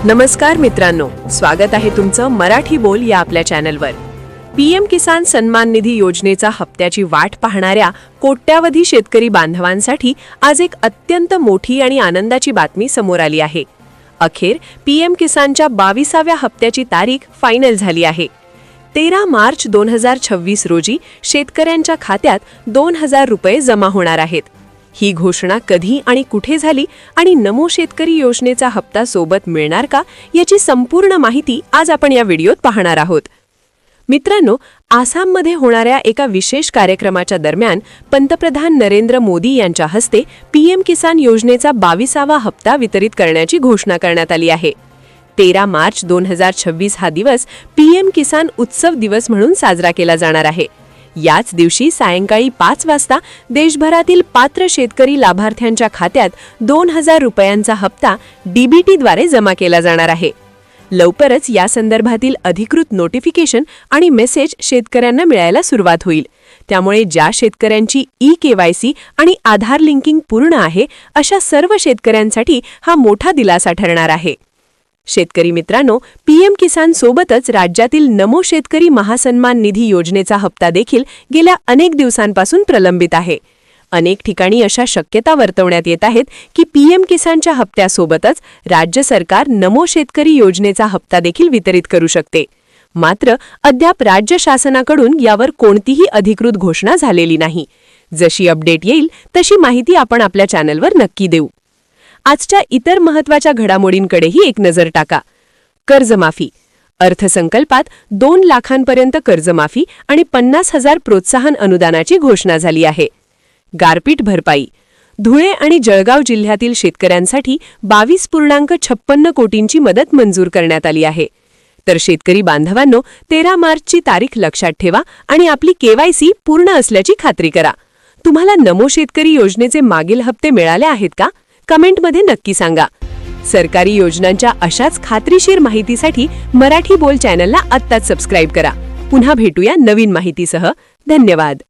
नमस्कार मित्रांनो, स्वागत आहे तुमचं मराठी बोल या आपल्या चॅनलवर। पीएम किसान सन्मान निधी योजनेचा हप्त्याची वाट पाहणाऱ्या कोट्यावधी शेतकरी बांधवांसाठी आज एक अत्यंत मोठी आणि आनंदाची बातमी समोर आली आहे। अखेर पीएम किसानच्या 22व्या हप्त्याची तारीख फायनल झाली आहे। 13 मार्च 2026 रोजी शेतकऱ्यांच्या खात्यात 2000 रुपये जमा होणार आहेत। ही घोषणा कधी आणि कुठे झाली आणि नमो शेतकरी योजनेचा हप्ता सोबत मिळणार का याची संपूर्ण माहिती आज आपण या व्हिडिओत पाहणार आहोत। मित्रांनो, आसाममध्ये होणाऱ्या एका विशेष कार्यक्रमाच्या दरम्यान पंतप्रधान नरेंद्र मोदी यांच्या हस्ते पीएम किसान योजनेचा 22वा हप्ता वितरित करण्याची घोषणा करण्यात आली आहे। 13 मार्च 2026 हा दिवस पीएम किसान उत्सव दिवस म्हणून साजरा केला जाणार आहे। याच दिवशी सायंकाळी 5 वाजता देशभरातील पात्र शेतकरी लाभार्थ्यांच्या खात्यात 2000 रुपयांचा हप्ता डीबीटीद्वारे जमा केला जाणार आहे। लवकरच या संदर्भातील अधिकृत नोटिफिकेशन आणि मेसेज शेतकऱ्यांना मिळायला सुरुवात होईल। त्यामुळे ज्या शेतकऱ्यांची ई-केवायसी आणि आधार लिंकिंग पूर्ण आहे अशा सर्व शेतकऱ्यांसाठी हा मोठा दिलासा ठरणार आहे। शेतकरी मित्रांनो, पीएम किसान सोबतच राज्यातील नमो शेतकरी महासन्मान निधी योजनेचा हप्ता देखील गेल्या अनेक दिवसांपासून प्रलंबित आहे। अनेक ठिकाणी अशा शक्यता वर्तवण्यात येत आहेत की पीएम किसानच्या हप्त्यासोबतच राज्य सरकार नमो शेतकरी योजनेचा हप्ता देखील वितरित करू शकते। मात्र अद्याप राज्य शासनाकडून यावर कोणतीही अधिकृत घोषणा झालेली नाही। जशी अपडेट येईल तशी माहिती आपण आपल्या चॅनलवर नक्की देऊ। आजच्या इतर महत्त्वाच्या घडामोडींकडेही एक नजर टाका। कर्जमाफी। अर्थसंकल्पात 2 लाखांपर्यंत कर्जमाफी आणि 50,000 प्रोत्साहन अनुदानाची घोषणा झाली आहे। गारपीट भरपाई। धुळे आणि जळगाव जिल्ह्यातील शेतकऱ्यांसाठी 22.56 कोटींची मदत मंजूर करण्यात आली आहे। तर शेतकरी बांधवांनो, 13 मार्चची तारीख लक्षात ठेवा आणि आपली केवायसी पूर्ण असल्याची खात्री करा। तुम्हाला नमो शेतकरी योजनेचे मागील हप्ते मिळाले आहेत का? कमेंटमध्ये नक्की सांगा। सरकारी योजनांच्या अशाच खात्रीशीर माहितीसाठी मराठी बोल चॅनलला आत्ताच सबस्क्राइब करा। पुन्हा भेटूया नवीन माहितीसह। धन्यवाद।